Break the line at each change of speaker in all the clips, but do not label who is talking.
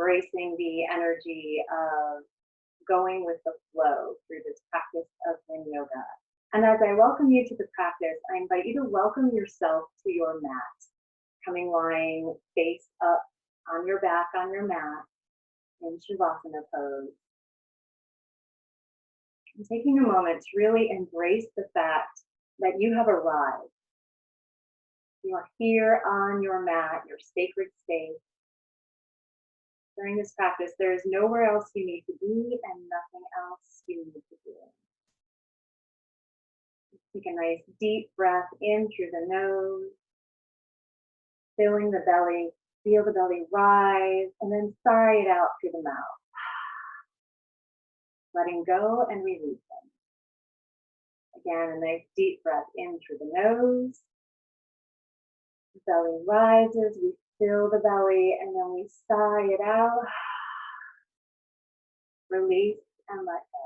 embracing the energy of going with the flow through this practice of Yin Yoga. And as I welcome you to the practice, I invite you to welcome yourself to your mat, coming lying face up on your back on your mat in Shavasana pose. And taking a moment to really embrace the fact that you have arrived. You are here on your mat, your sacred space. During this practice, there is nowhere else you need to be and nothing else you need to do. Take a nice deep breath in through the nose, filling the belly, feel the belly rise, and then sigh it out through the mouth. Letting go and releasing. Again, a nice deep breath in through the nose. The belly rises, we fill the belly, and then we sigh it out. Release and let go.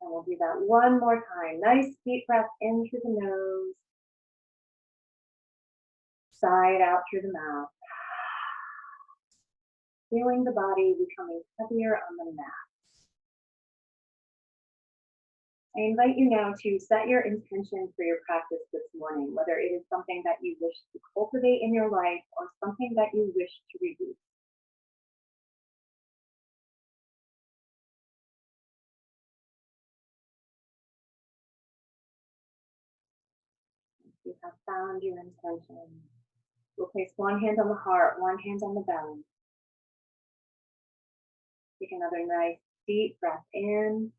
And we'll do that one more time. Nice deep breath in through the nose. Sigh it out through the mouth. Feeling the body becoming heavier on the mat. I invite you now to set your intention for your practice this morning, whether it is something that you wish to cultivate in your life or something that you wish to reduce. If you have found your intention, we'll place one hand on the heart, one hand on the belly. Take another nice deep breath in.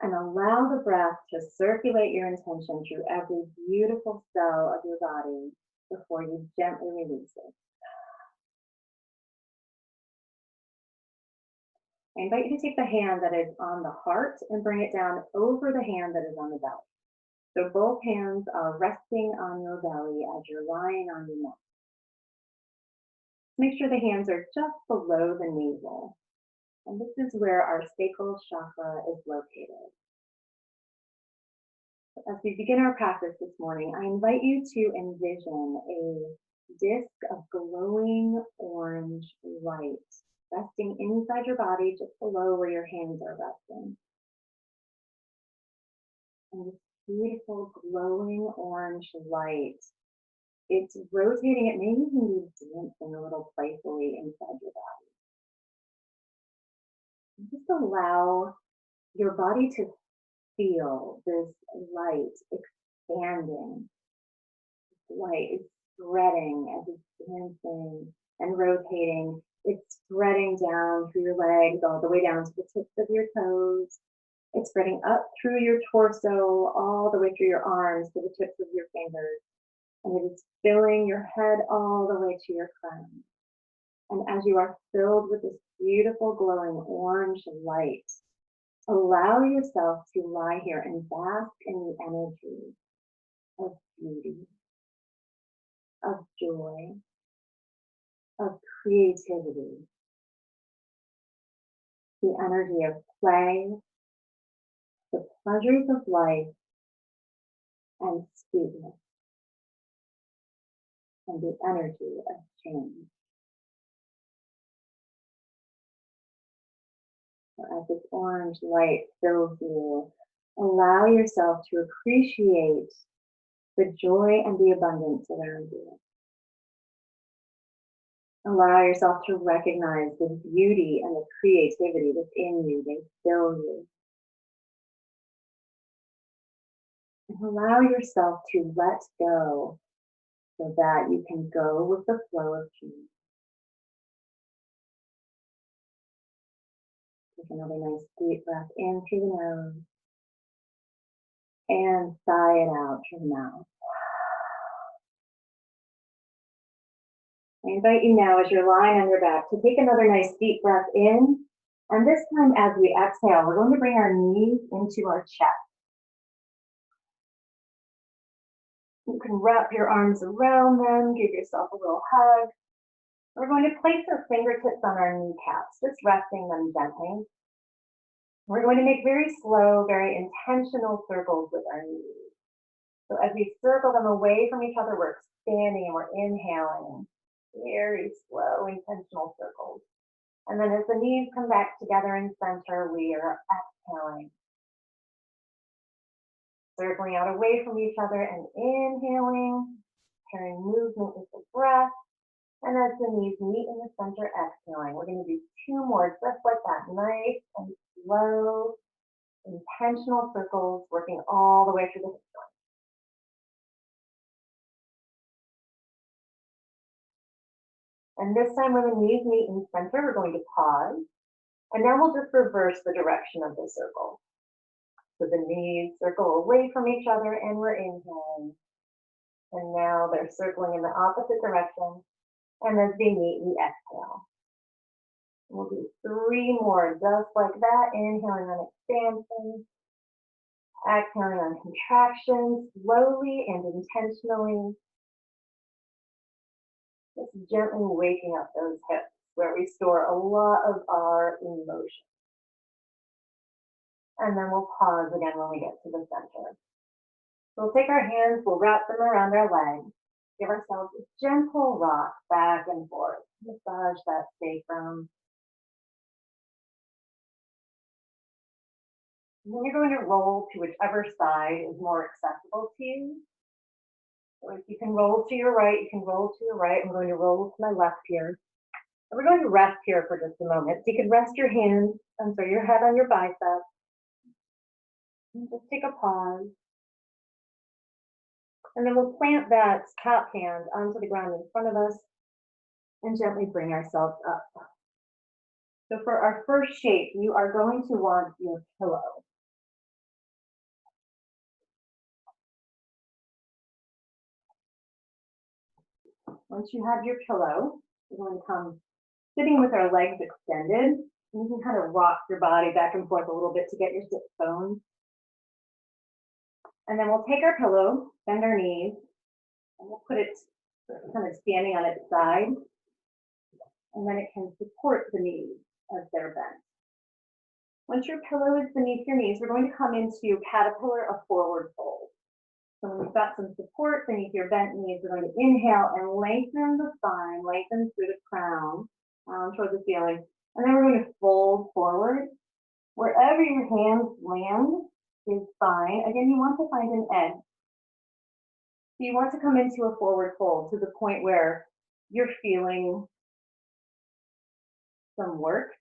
And allow the breath to circulate your intention through every beautiful cell of your body before you gently release it. I invite you to take the hand that is on the heart and bring it down over the hand that is on the belly. So both hands are resting on your belly as you're lying on your mat. Make sure the hands are just below the navel. And this is where our sacral chakra is located. As we begin our practice this morning, I invite you to envision a disc of glowing orange light resting inside your body just below where your hands are resting. And this beautiful glowing orange light, it's rotating, it may even be dancing a little playfully inside your body. Just allow your body to feel this light expanding. This light is spreading as it's dancing and rotating. It's spreading down through your legs, all the way down to the tips of your toes. It's spreading up through your torso, all the way through your arms to the tips of your fingers. And it is filling your head all the way to your crown. And as you are filled with this beautiful glowing orange light, allow yourself to lie here and bask in the energy of beauty, of joy, of creativity, the energy of play, the pleasures of life, and sweetness, and the energy of change. As this orange light fills you, allow yourself to appreciate the joy and the abundance around you. Allow yourself to recognize the beauty and the creativity within you. They fill you. And allow yourself to let go so that you can go with the flow of change. Take another nice deep breath in through the nose and sigh it out through the mouth. I invite you now, as you're lying on your back, to take another nice deep breath in. And this time, as we exhale, we're going to bring our knees into our chest. You can wrap your arms around them, give yourself a little hug. We're going to place our fingertips on our kneecaps, just resting them gently. We're going to make very slow, very intentional circles with our knees. So as we circle them away from each other, we're expanding and we're inhaling. very slow, intentional circles. And then as the knees come back together in center, we are exhaling, circling out away from each other and inhaling, carrying movement with the breath. And as the knees meet in the center, exhaling. We're going to do two more just like that, nice and slow, intentional circles working all the way through the hip joint. And this time when the knees meet in center, we're going to pause. And now we'll just reverse the direction of the circle. So the knees circle away from each other and we're inhaling. And now they're circling in the opposite direction. And as they meet, we exhale. We'll do three more just like that. Inhaling on expansion. Exhaling on contraction, slowly and intentionally. Just gently waking up those hips where we store a lot of our emotion. And then we'll pause again when we get to the center. So we'll take our hands, we'll wrap them around our legs, give ourselves a gentle rock back and forth. Massage that sacrum. And then you're going to roll to whichever side is more accessible to you. So if you can roll to your right, you can roll to your right. I'm going to roll to my left here. And we're going to rest here for just a moment. So you can rest your hands, your head on your bicep. And just take a pause. And then we'll plant that top hand onto the ground in front of us and gently bring ourselves up. So for our first shape, you are going to want your pillow. Once you have your pillow, we're going to come sitting with our legs extended. And you can kind of rock your body back and forth a little bit to get your sit bones. And then we'll take our pillow, bend our knees, and we'll put it kind of standing on its side. And then it can support the knees as they're bent. Once your pillow is beneath your knees, we're going to come into caterpillar, a forward fold. So when you've got some support beneath your bent knees, we're going to inhale and lengthen the spine, lengthen through the crown, towards the ceiling. And then we're going to fold forward. Wherever your hands land is fine. Again, you want to find an edge. So you want to come into a forward fold to the point where you're feeling some work.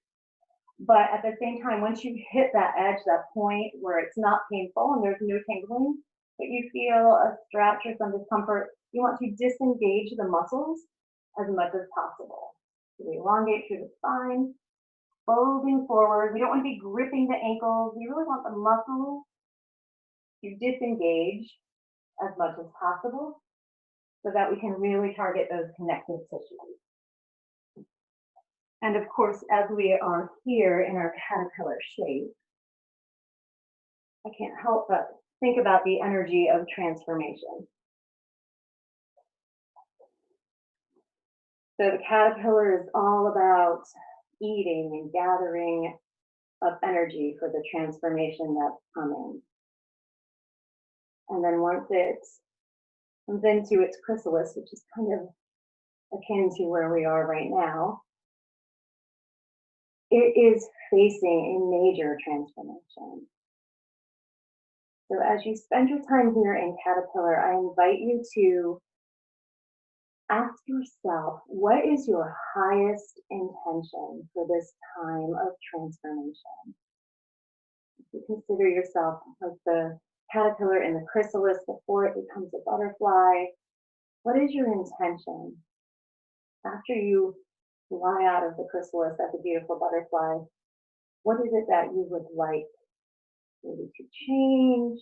But at the same time, once you hit that edge, that point where it's not painful and there's no tingling, but you feel a stretch or some discomfort, you want to disengage the muscles as much as possible. So we elongate through the spine, folding forward. We don't want to be gripping the ankles. We really want the muscles to disengage as much as possible so that we can really target those connective tissues. And of course, as we are here in our caterpillar shape, I can't help but think about the energy of transformation. So the caterpillar is all about eating and gathering up energy for the transformation that's coming. And then once it comes into its chrysalis, which is kind of akin to where we are right now, it is facing a major transformation. So as you spend your time here in caterpillar, I invite you to ask yourself, what is your highest intention for this time of transformation? If you consider yourself like the caterpillar in the chrysalis before it becomes a butterfly, what is your intention? After you fly out of the chrysalis as a beautiful butterfly, what is it that you would like maybe to change?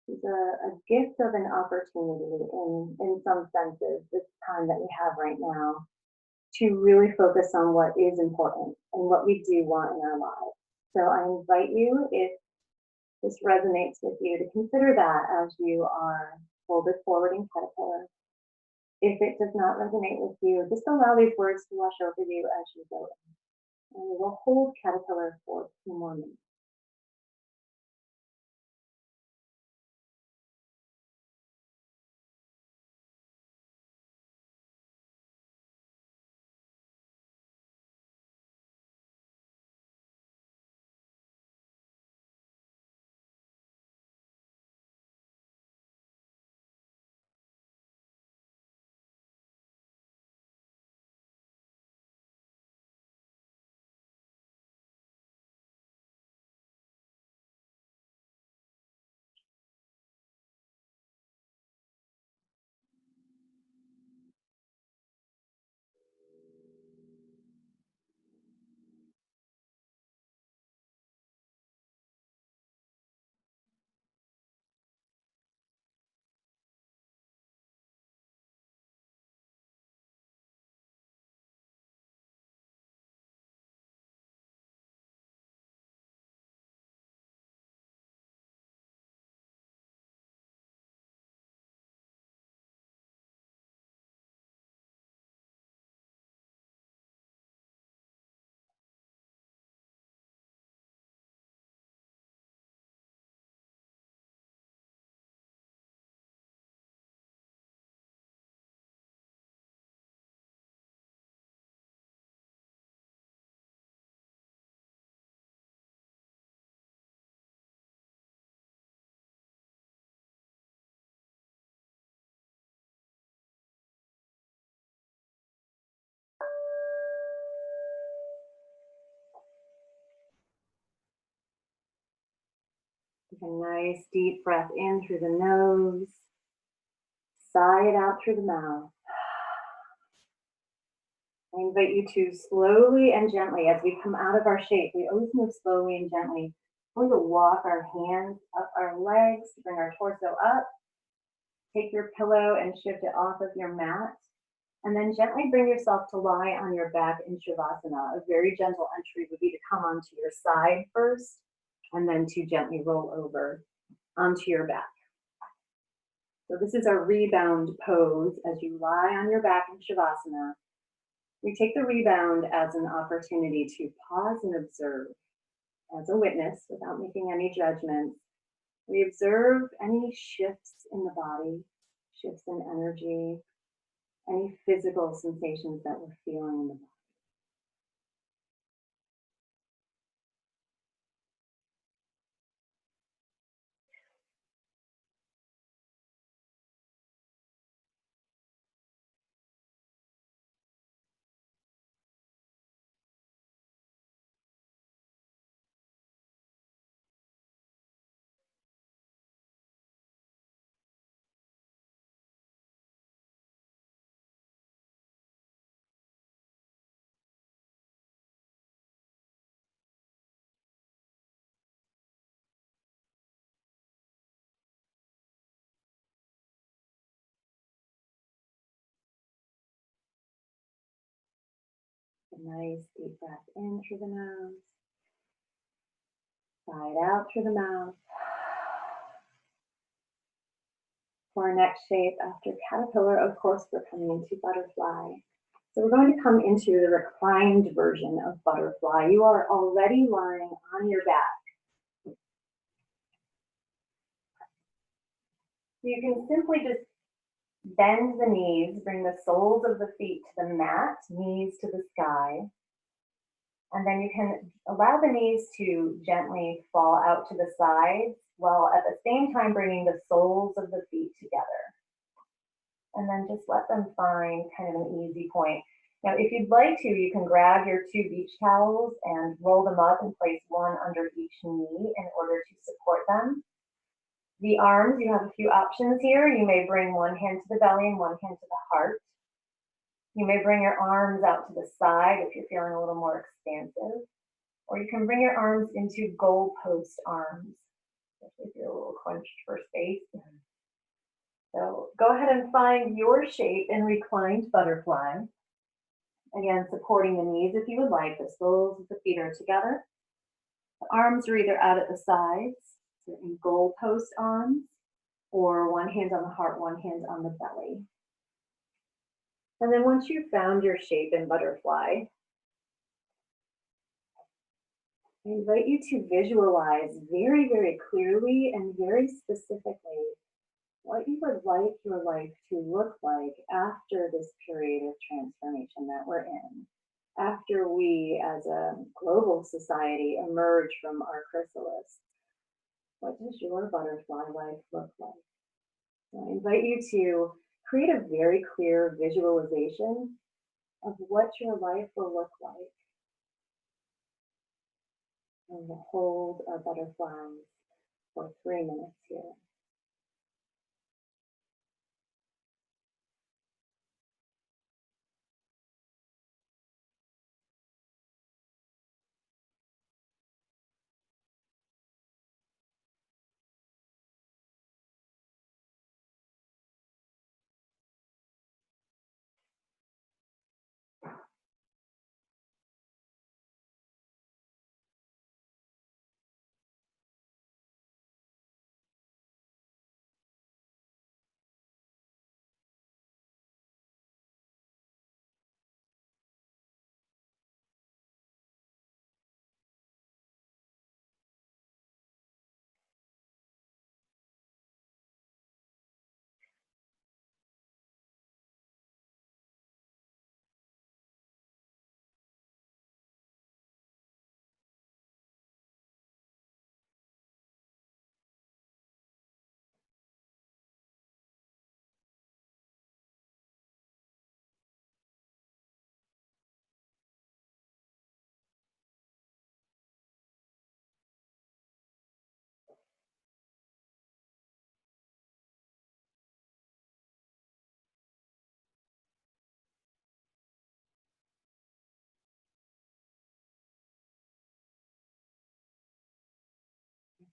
It's a gift of an opportunity in some senses, this time that we have right now, to really focus on what is important and what we do want in our lives. So I invite you, if this resonates with you, to consider that as you are folded forward in caterpillar. If it does not resonate with you, just allow these words to wash over you as you go in. And we will hold caterpillar for 2 more minutes. Take a nice deep breath in through the nose. Sigh it out through the mouth. I invite you to slowly and gently, as we come out of our shape, we always move slowly and gently. We're going to walk our hands up our legs, bring our torso up. Take your pillow and shift it off of your mat. And then gently bring yourself to lie on your back in Shavasana. A very gentle entry would be to come onto your side first, and then to gently roll over onto your back. So this is our rebound pose as you lie on your back in Shavasana. We take the rebound as an opportunity to pause and observe as a witness without making any judgments. We observe any shifts in the body, shifts in energy, any physical sensations that we're feeling in the body. A nice deep breath in through the nose. Sigh it out through the mouth. For our next shape, after caterpillar, of course, we're coming into butterfly. So we're going to come into the reclined version of butterfly. You are already lying on your back. You can simply just bend the knees, bring the soles of the feet to the mat, knees to the sky. And then you can allow the knees to gently fall out to the sides while at the same time bringing the soles of the feet together. And then just let them find kind of an easy point. Now, if you'd like to, you can grab your 2 beach towels and roll them up and place one under each knee in order to support them. The arms, you have a few options here. You may bring one hand to the belly and one hand to the heart. You may bring your arms out to the side if you're feeling a little more expansive, or you can bring your arms into goalpost arms, especially if you're a little crunched for space. So go ahead and find your shape in reclined butterfly. Again, supporting the knees if you would like. The soles of the feet are together. The arms are either out at the sides, so in goalpost arms, or one hand on the heart, one hand on the belly. And then once you've found your shape in butterfly, I invite you to visualize very, very clearly and very specifically what you would like your life to look like after this period of transformation that we're in. After we, as a global society, emerge from our chrysalis, what does your butterfly life look like? So I invite you to create a very clear visualization of what your life will look like. And we'll hold our butterflies for 3 minutes here.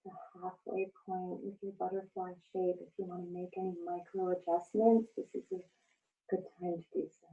the halfway point with your butterfly shape. If you want to make any micro adjustments, this is a good time to do so.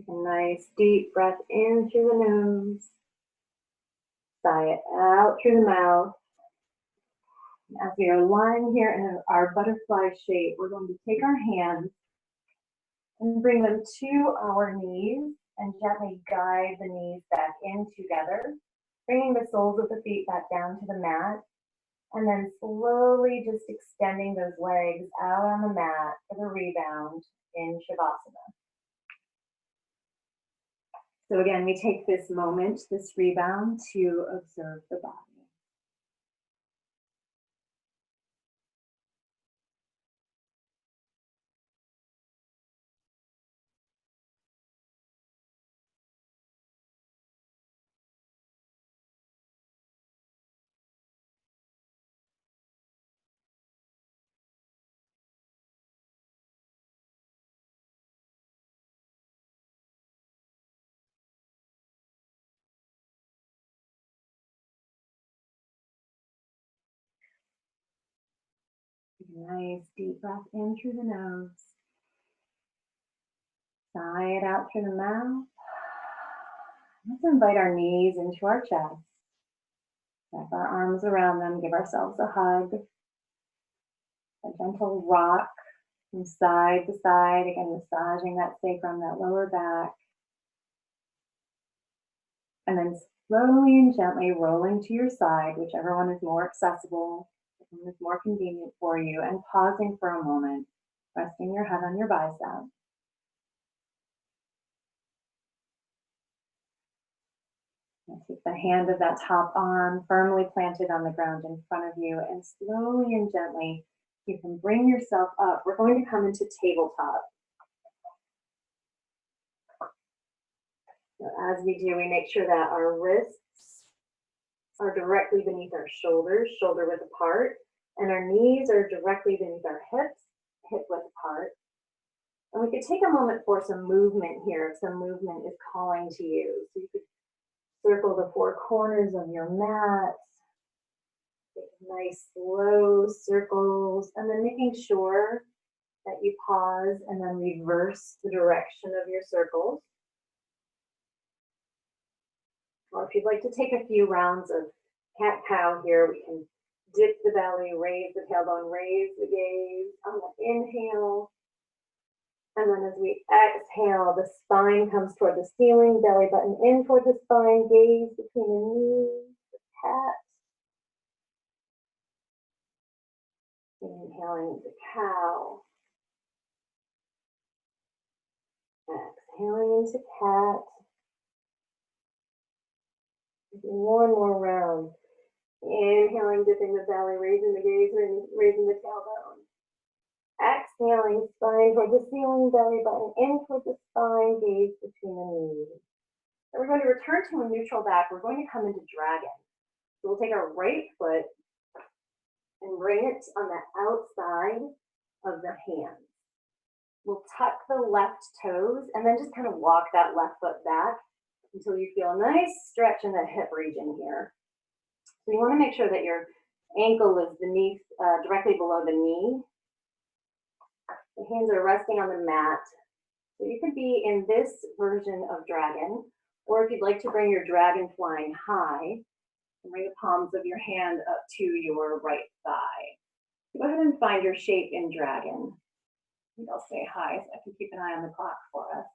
Take a nice deep breath in through the nose. Sigh it out through the mouth. As we are lying here in our butterfly shape, we're going to take our hands and bring them to our knees and gently guide the knees back in together, bringing the soles of the feet back down to the mat, and then slowly just extending those legs out on the mat for the rebound in Shavasana. So again, we take this moment, this rebound, to observe the body. Nice deep breath in through the nose. Sigh it out through the mouth. Let's invite our knees into our chest. Wrap our arms around them, give ourselves a hug. A gentle rock from side to side, again massaging that sacrum, that lower back. And then slowly and gently rolling to your side, whichever one is more accessible, whichever one is more convenient for you, and pausing for a moment, resting your head on your bicep. And take the hand of that top arm firmly planted on the ground in front of you, and slowly and gently, you can bring yourself up. We're going to come into tabletop. So as we do, we make sure that our wrists are directly beneath our shoulders, shoulder width apart, and our knees are directly beneath our hips, hip width apart. And we could take a moment for some movement here if some movement is calling to you. So you could circle the four corners of your mat, take nice slow circles, and then making sure that you pause and then reverse the direction of your circles. Or if you'd like to take a few rounds of cat-cow here, we can dip the belly, raise the tailbone, raise the gaze on the inhale. And then as we exhale, the spine comes toward the ceiling, belly button in toward the spine, gaze between the knees, the cat. Inhaling into cow. Exhaling into cat. One more round. Inhaling, dipping the belly, raising the gaze, raising the tailbone. Exhaling, spine toward the ceiling, belly button in toward the spine, gaze between the knees. And we're going to return to a neutral back. We're going to come into dragon. So we'll take our right foot and bring it on the outside of the hands. We'll tuck the left toes and then just kind of walk that left foot back until you feel a nice stretch in the hip region here. So you want to make sure that your ankle is beneath, directly below the knee. The hands are resting on the mat. So you could be in this version of dragon, or if you'd like to bring your dragon flying high, bring the palms of your hand up to your right thigh. Go ahead and find your shape in dragon. I think I'll say hi so I can keep an eye on the clock for us.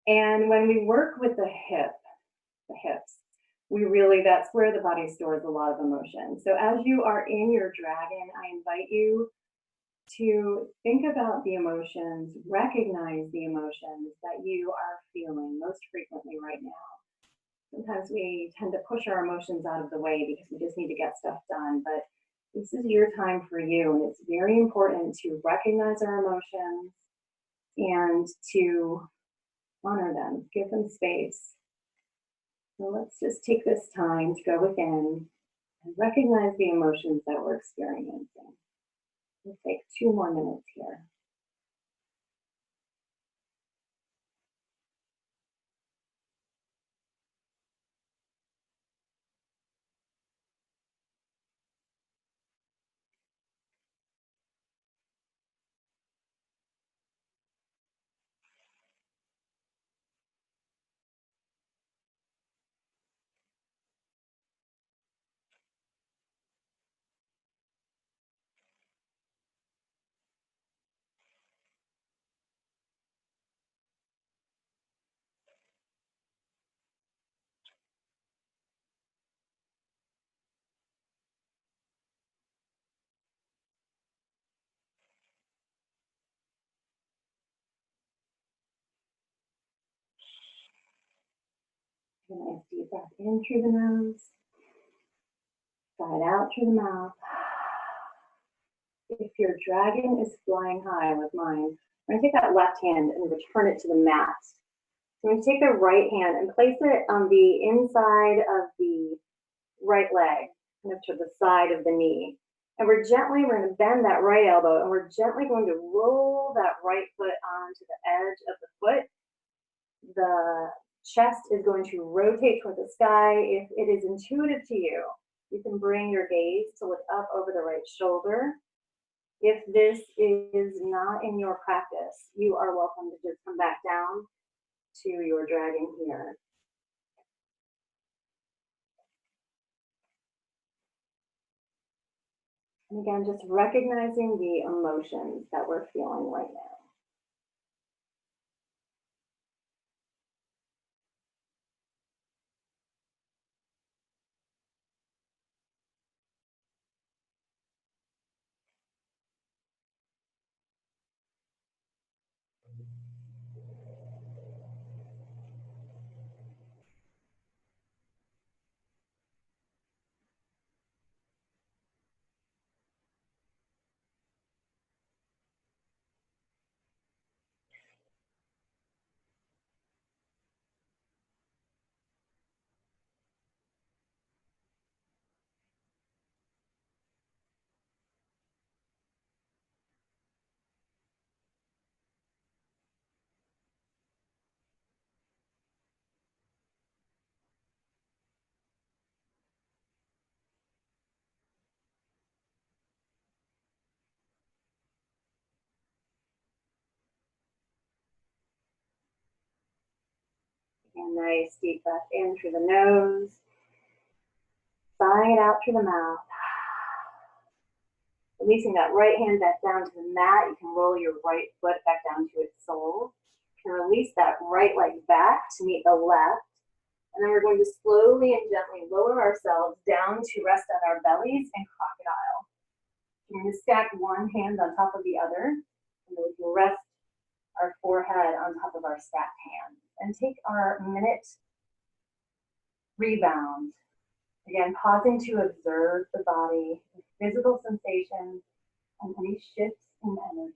And when we work with the hips, that's where the body stores a lot of emotion. So as you are in your dragon, I invite you to think about the emotions, recognize the emotions that you are feeling most frequently right now. Sometimes we tend to push our emotions out of the way because we just need to get stuff done, but this is your time for you, and it's very important to recognize our emotions and to honor them, give them space. So let's just take this time to go within and recognize the emotions that we're experiencing. We'll take 2 more minutes here. A nice deep breath in through the nose, sigh out through the mouth. If your dragon is flying high with mine, I'm going to take that left hand and return it to the mat. So I'm going to take the right hand and place it on the inside of the right leg, kind of to the side of the knee. And we're going to bend that right elbow, and we're gently going to roll that right foot onto the edge of the foot. The chest is going to rotate toward the sky. If it is intuitive to you, you can bring your gaze to look up over the right shoulder. If this is not in your practice, you are welcome to just come back down to your dragon here. And again, just recognizing the emotions that we're feeling right now. And nice deep breath in through the nose. Sigh it out through the mouth. Releasing that right hand back down to the mat. You can roll your right foot back down to its sole. You can release that right leg back to meet the left. And then we're going to slowly and gently lower ourselves down to rest on our bellies in crocodile. We're going to stack one hand on top of the other. And then we can rest our forehead on top of our stacked hands. And take our minute rebound. Again, pausing to observe the body, the physical sensations, and any shifts in energy.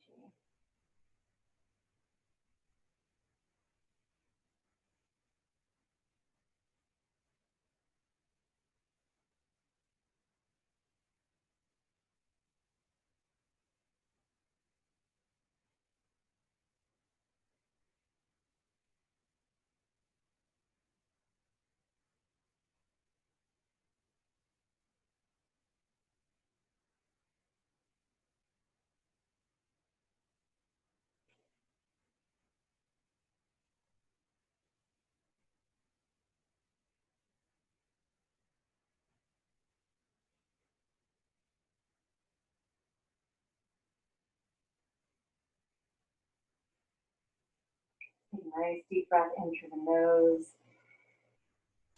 Take a nice deep breath in through the nose,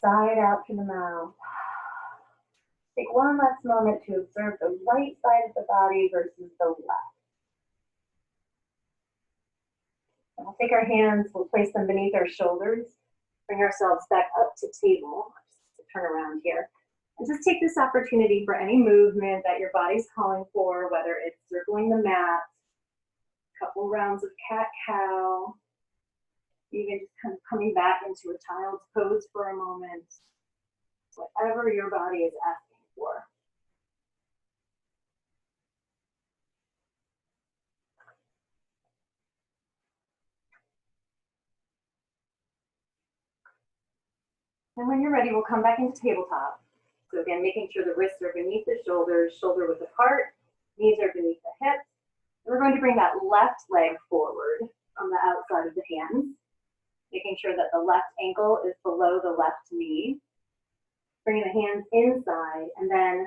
sigh it out through the mouth. Take one last moment to observe the right side of the body versus the left. And we'll take our hands, we'll place them beneath our shoulders, bring ourselves back up to table. Just turn around here. And just take this opportunity for any movement that your body's calling for, whether it's circling the mat, a couple rounds of cat-cow, even just kind of coming back into a child's pose for a moment, whatever your body is asking for. And when you're ready, we'll come back into tabletop. So again, making sure the wrists are beneath the shoulders, shoulder width apart, knees are beneath the hips. And we're going to bring that left leg forward on the outside of the hands, making sure that the left ankle is below the left knee. Bringing the hands inside and then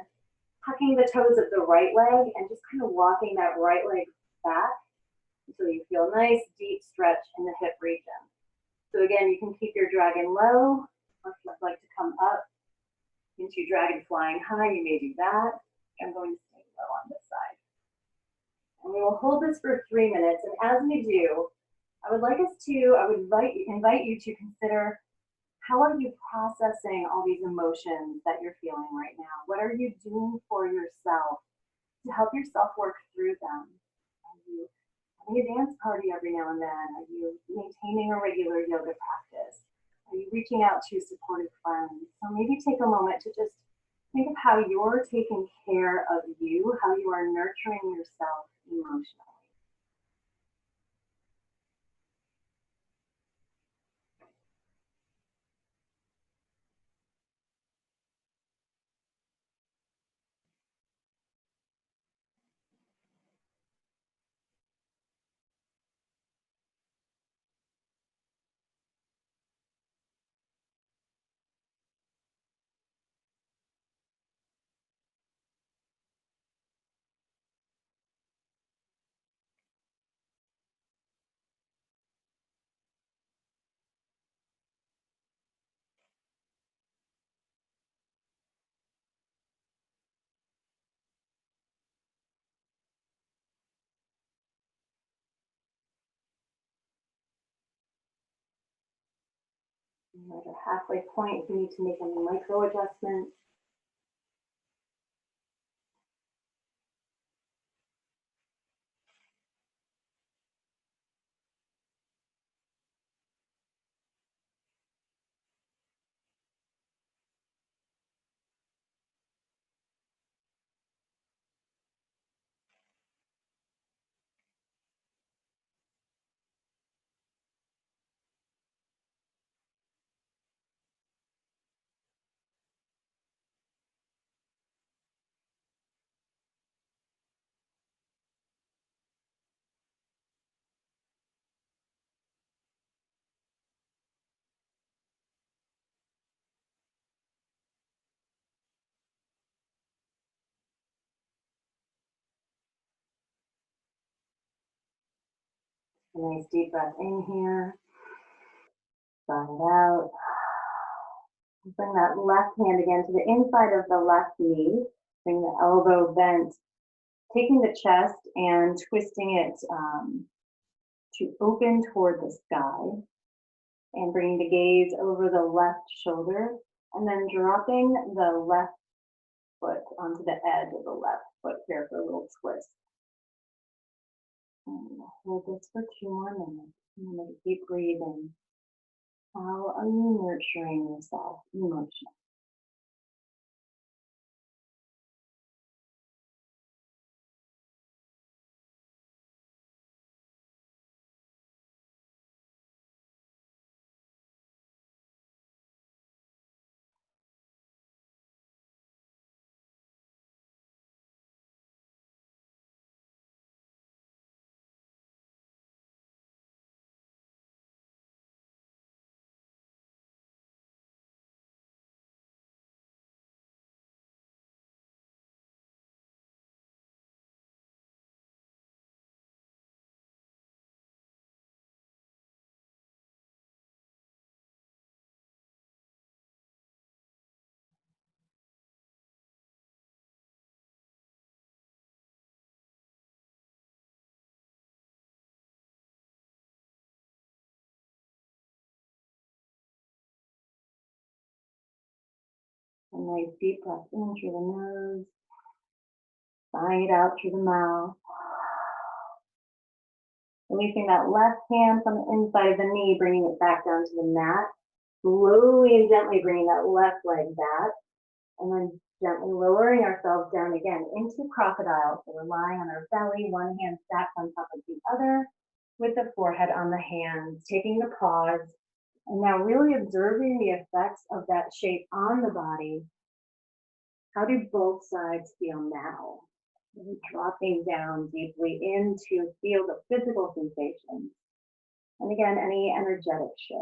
tucking the toes of the right leg and just kind of walking that right leg back until you feel a nice deep stretch in the hip region. So again, you can keep your dragon low, or if you'd like to come up into dragon flying high, you may do that. I'm going to stay low on this side. And we will hold this for 3 minutes. And as we do, I would invite you to consider, how are you processing all these emotions that you're feeling right now? What are you doing for yourself to help yourself work through them? Are you having a dance party every now and then? Are you maintaining a regular yoga practice? Are you reaching out to supportive friends? So maybe take a moment to just think of how you're taking care of you, how you are nurturing yourself emotionally. At a halfway point, if you need to make any micro adjustments. A nice deep breath in here. Sigh it out. Bring that left hand again to the inside of the left knee. Bring the elbow bent, taking the chest and twisting it to open toward the sky. And bringing the gaze over the left shoulder. And then dropping the left foot onto the edge of the left foot here for a little twist. And hold this for 2 more minutes. And keep breathing. How are you nurturing yourself emotionally? A nice deep breath in through the nose, sighing it out through the mouth. Releasing that left hand from the inside of the knee, bringing it back down to the mat. Slowly and gently bringing that left leg back. And then gently lowering ourselves down again into crocodile. So we're lying on our belly, one hand stacked on top of the other, with the forehead on the hands, taking the pause. And now really observing the effects of that shape on the body. How do both sides feel now? Really dropping down deeply into feel the physical sensations. And again, any energetic shift.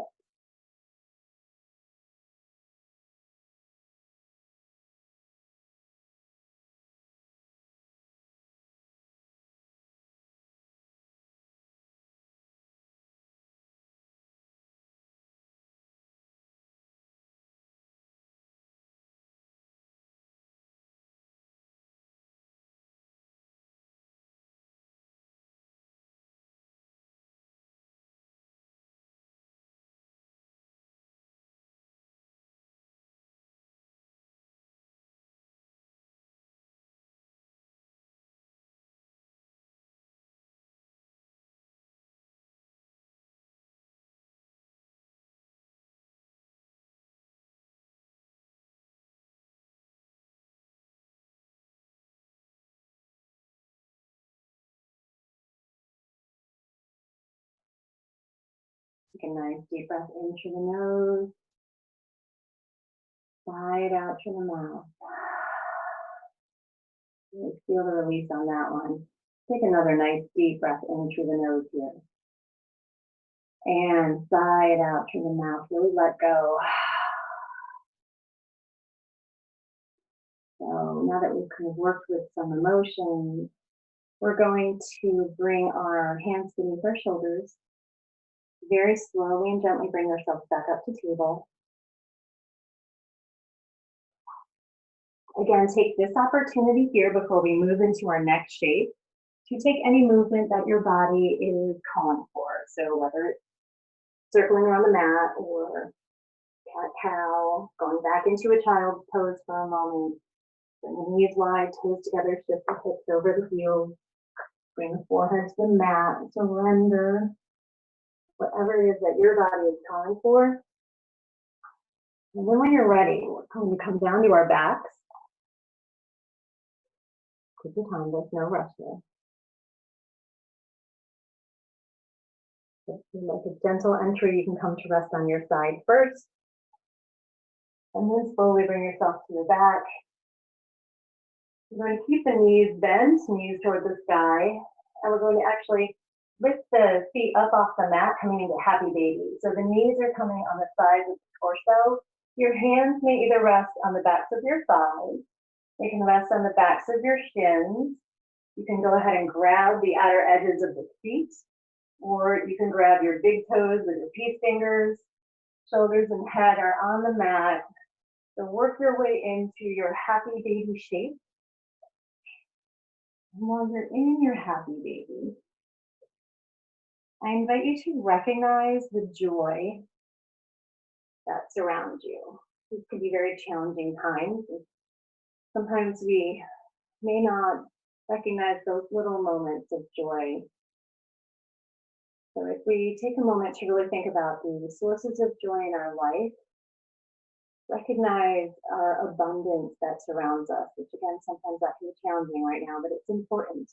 Take a nice deep breath in through the nose. Sigh it out through the mouth. Really feel the release on that one. Take another nice deep breath in through the nose here. And sigh it out through the mouth. Really let go. So now that we've kind of worked with some emotions, we're going to bring our hands beneath our shoulders. Very slowly and gently bring ourselves back up to table. Again, take this opportunity here before we move into our next shape to take any movement that your body is calling for. So whether it's circling around the mat or cat-cow, going back into a child's pose for a moment. Bring the knees wide, toes together, shift the hips over the heels. Bring the forehead to the mat, surrender. Whatever it is that your body is calling for. And then when you're ready, we're going to come down to our backs. Take your time, there's no rush here. Like a gentle entry, you can come to rest on your side first. And then slowly bring yourself to your back. You're going to keep the knees bent, knees toward the sky. And we're going to actually lift the feet up off the mat, coming into happy baby. So the knees are coming on the sides of the torso. Your hands may either rest on the backs of your thighs. They can rest on the backs of your shins. You can go ahead and grab the outer edges of the feet, or you can grab your big toes with your peace fingers. Shoulders and head are on the mat. So work your way into your happy baby shape. And while you're in your happy baby, I invite you to recognize the joy that surrounds you. These could be very challenging times. Sometimes we may not recognize those little moments of joy. So if we take a moment to really think about the sources of joy in our life, recognize our abundance that surrounds us, which again, sometimes that can be challenging right now, but it's important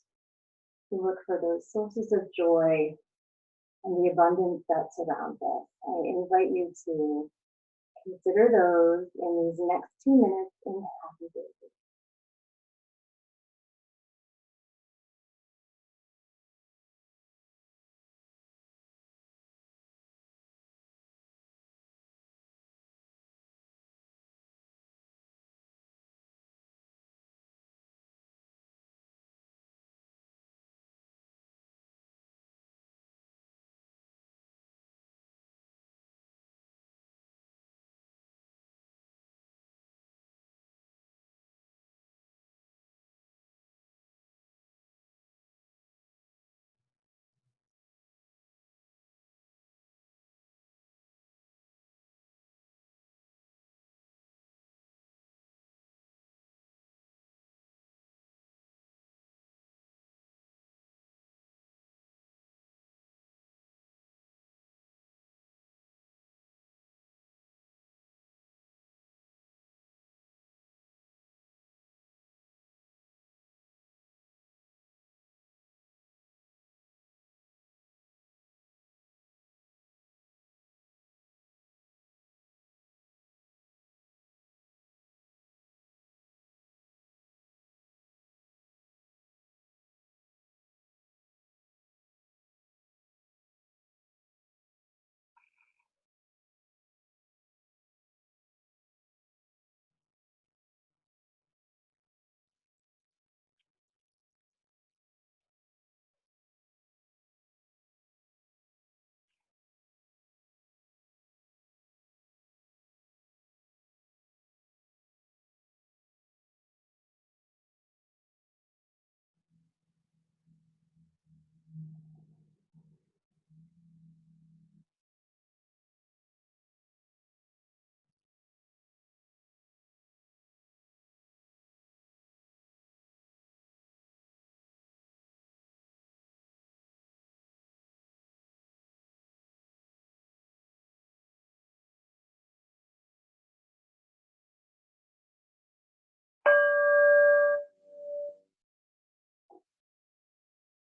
to look for those sources of joy and the abundance that surrounds us. I invite you to consider those in these next 2 minutes in happy baby.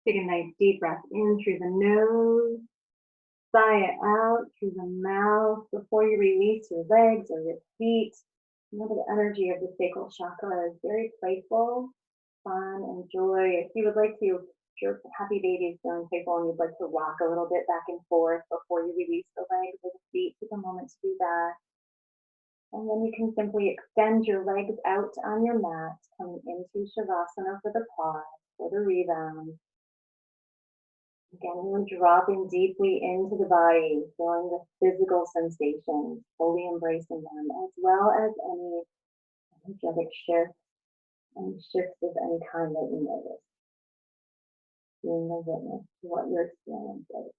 Take a nice deep breath in through the nose. Sigh it out through the mouth before you release your legs or your feet. Remember the energy of the sacral chakra is very playful, fun, and joy. If you would like to, if your happy baby is feeling playful and you'd like to rock a little bit back and forth before you release the legs or the feet, take a moment to do that. And then you can simply extend your legs out on your mat, coming into Shavasana for the pause, for the rebound. Again, we're dropping deeply into the body, feeling the physical sensations, fully embracing them, as well as any energetic shifts and shifts of any kind that you notice. Being a witness to what your experience is.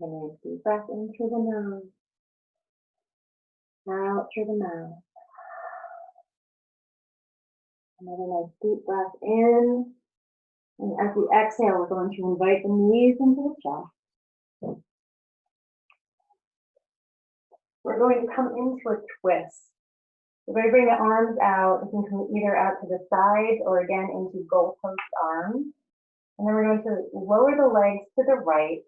And then deep breath in through the nose, out through the mouth. Another nice deep breath in. And as we exhale, we're going to invite the knees into the chest. We're going to come into a twist. We're going to bring the arms out. You can come either out to the side or again into goalpost arms. And then we're going to lower the legs to the right.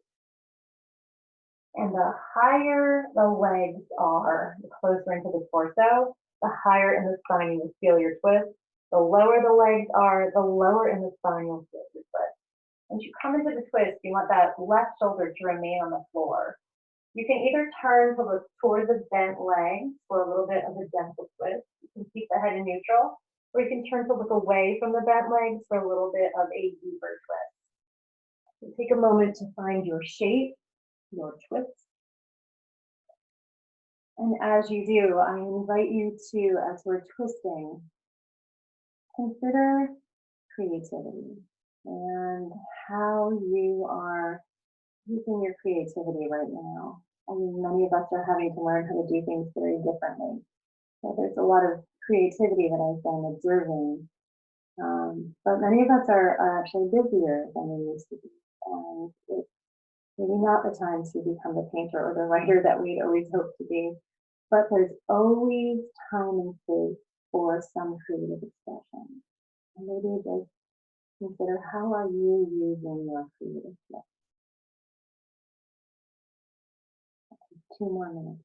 And the higher the legs are, the closer into the torso, the higher in the spine you feel your twist. The lower the legs are, the lower in the spine you'll feel your twist. As you come into the twist, you want that left shoulder to remain on the floor. You can either turn to look toward the bent legs for a little bit of a gentle twist. You can keep the head in neutral, or you can turn to look away from the bent legs for a little bit of a deeper twist. So take a moment to find your shape, your twist. And as you do, I invite you to, as we're twisting, consider creativity and how you are using your creativity right now. I mean, many of us are having to learn how to do things very differently. So there's a lot of creativity that I've been observing. But many of us are actually busier than we used to be. And it's maybe not the time to become the painter or the writer that we'd always hoped to be. But there's always time and space for some creative expression. And maybe just consider, how are you using your creative gift? 2 more minutes.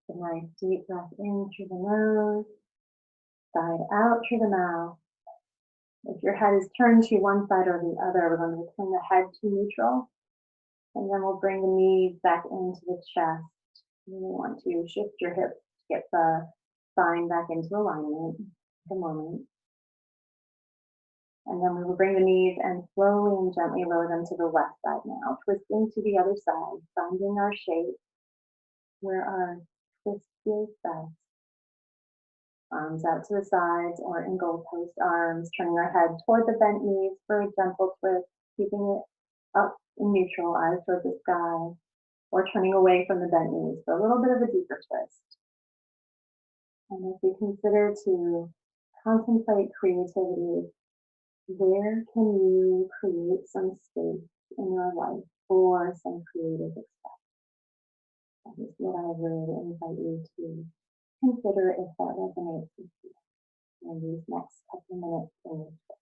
A nice deep breath in through the nose, side out through the mouth. If your head is turned to one side or the other, we're going to return the head to neutral. And then we'll bring the knees back into the chest. You want to shift your hips to get the spine back into alignment. Take a moment. And then we will bring the knees and slowly and gently lower them to the left side now. Twisting to the other side, finding our shape where our twist feels best. Arms out to the sides or in goalpost arms, turning our head toward the bent knees for a gentle twist, keeping it up in neutral, eyes toward the sky, or turning away from the bent knees for a little bit of a deeper twist. And as we consider to contemplate creativity, where can you create some space in your life for some creative expression? That is what I would invite you to consider if that resonates with you in these next couple of minutes in your trip.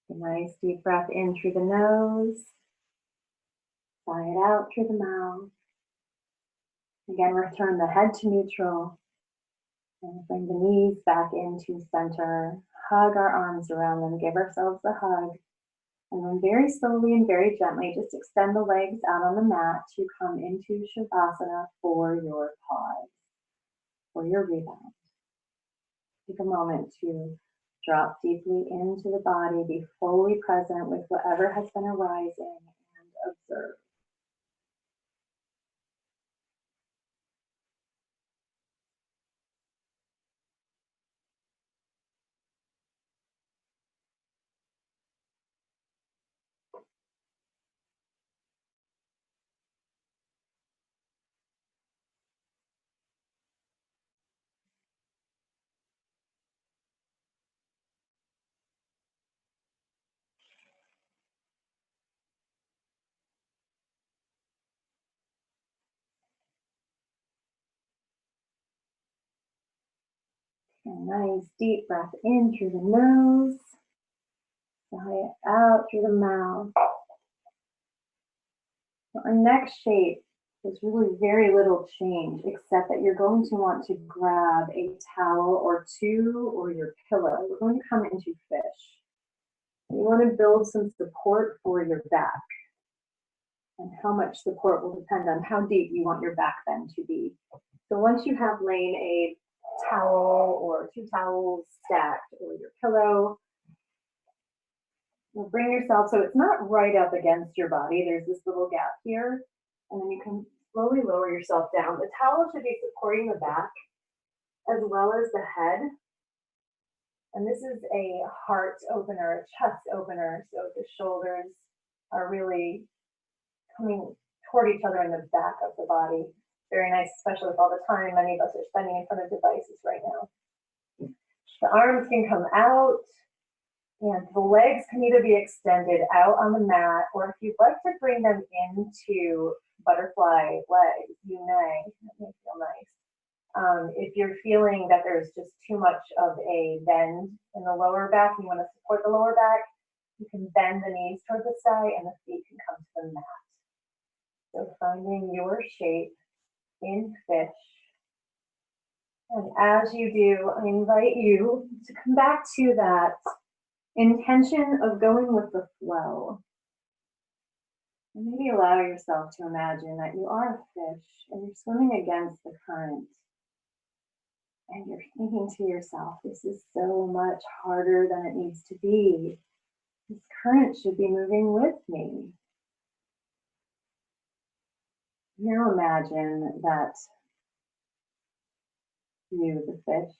A nice deep breath in through the nose, sigh it out through the mouth. Again, return the head to neutral and bring the knees back into center. Hug our arms around them, give ourselves a hug. And then very slowly and very gently, just extend the legs out on the mat to come into Shavasana for your pause, for your rebound. Take a moment to drop deeply into the body, be fully present with whatever has been arising, and observe. A nice deep breath in through the nose, sigh it out through the mouth. Our next shape is really very little change, except that you're going to want to grab a towel or two or your pillow. We're going to come into fish. You want to build some support for your back. And how much support will depend on how deep you want your back bend to be. So once you have laid a towel or two towels stacked or your pillow, you'll bring yourself so it's not right up against your body. There's this little gap here, and then you can slowly lower yourself down. The towel should be supporting the back as well as the head. And this is a heart opener, a chest opener. So the shoulders are really coming toward each other in the back of the body. Very nice, especially with all the time many of us are spending in front of devices right now. The arms can come out And the legs can either be extended out on the mat, or if you'd like to bring them into butterfly legs, you may. That may feel nice. If you're feeling that there's just too much of a bend in the lower back, you want to support the lower back, you can bend the knees toward the sky and the feet can come to the mat. So finding your shape in fish. And as you do, I invite you to come back to that intention of going with the flow. And maybe allow yourself to imagine that you are a fish and you're swimming against the current. And you're thinking to yourself, this is so much harder than it needs to be. This current should be moving with me. Now imagine that you, the fish,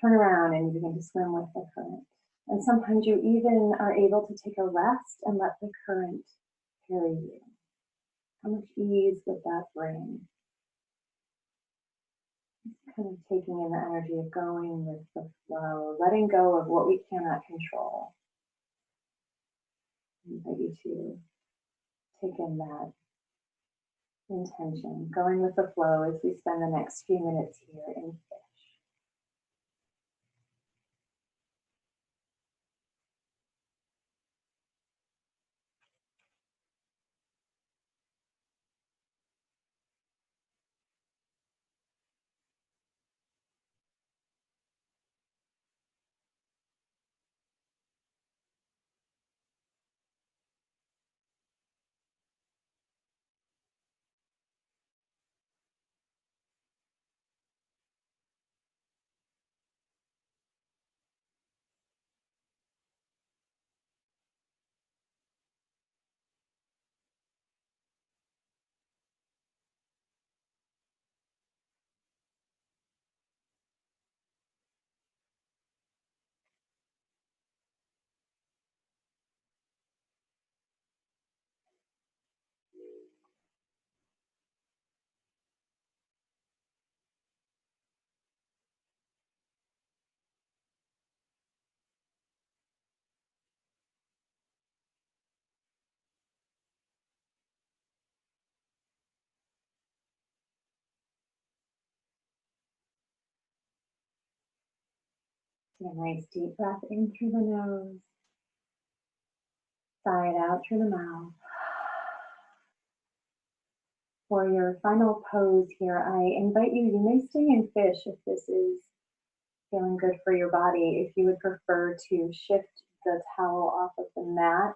turn around and you begin to swim with the current. And sometimes you even are able to take a rest and let the current carry you. How much ease would that bring? Kind of taking in the energy of going with the flow, letting go of what we cannot control. I invite you to take in that intention, going with the flow as we spend the next few minutes here in fish. Take a nice deep breath in through the nose, sigh it out through the mouth. For your final pose here, I invite you, you may stay in fish if this is feeling good for your body. If you would prefer to shift the towel off of the mat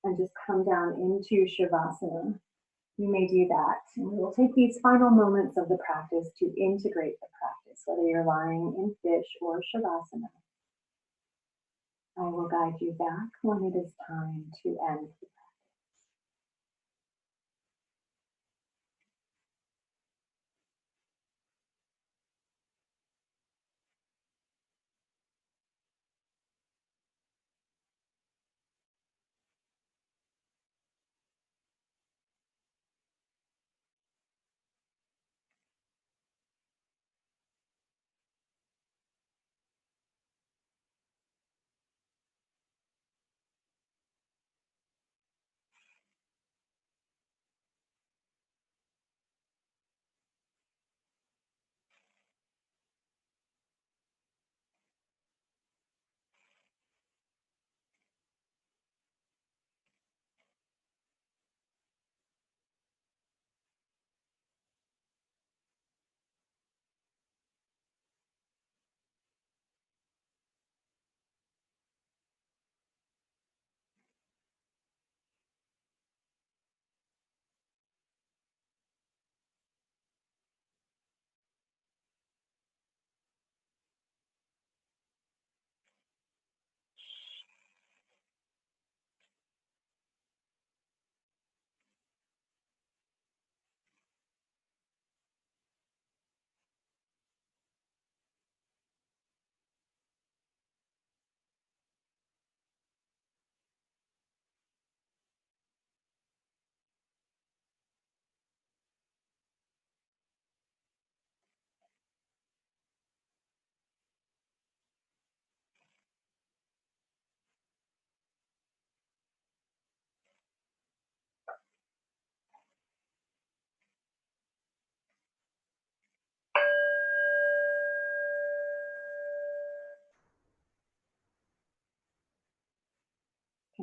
and just come down into Shavasana, you may do that. And we will take these final moments of the practice to integrate the practice, whether you're lying in fish or Shavasana. I will guide you back when it is time to end the practice.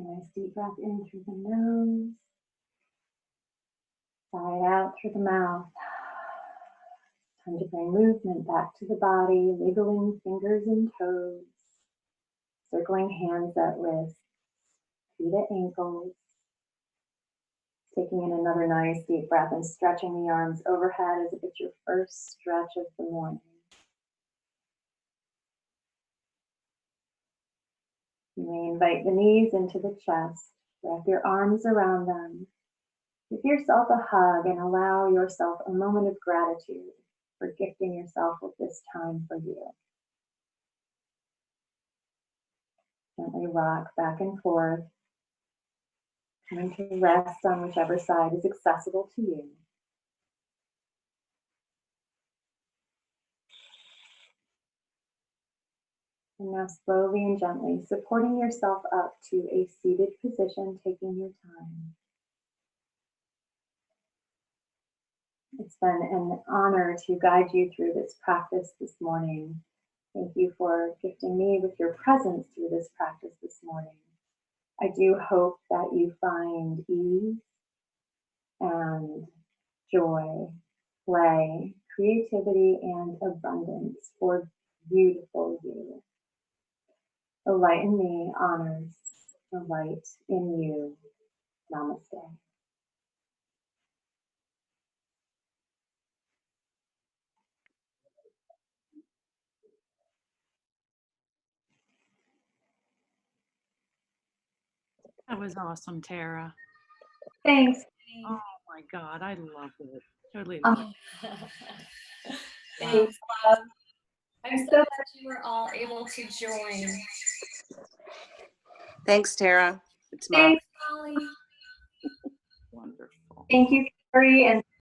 A nice deep breath in through the nose. Sigh out through the mouth. Time to bring movement back to the body, wiggling fingers and toes, circling hands at wrists, feet at ankles. Taking in another nice deep breath and stretching the arms overhead as if it's your first stretch of the morning. You may invite the knees into the chest. Wrap your arms around them. Give yourself a hug and allow yourself a moment of gratitude for gifting yourself with this time for you. Gently rock back and forth. Coming to rest on whichever side is accessible to you. And now slowly and gently supporting yourself up to a seated position, taking your time. It's been an honor to guide you through this practice this morning. Thank you for gifting me with your presence through this practice this morning. I do hope that you find ease and joy, play, creativity, and abundance for beautiful you. The light in me honors the light in you. Namaste.
That was awesome, Tara.
Thanks.
Oh my God, I loved it. Totally loved it.
Thanks.
I'm so glad you were all able to join.
Thanks, Tara. It's
Thanks,
Molly.
Wonderful.
Thank you, Carrie, and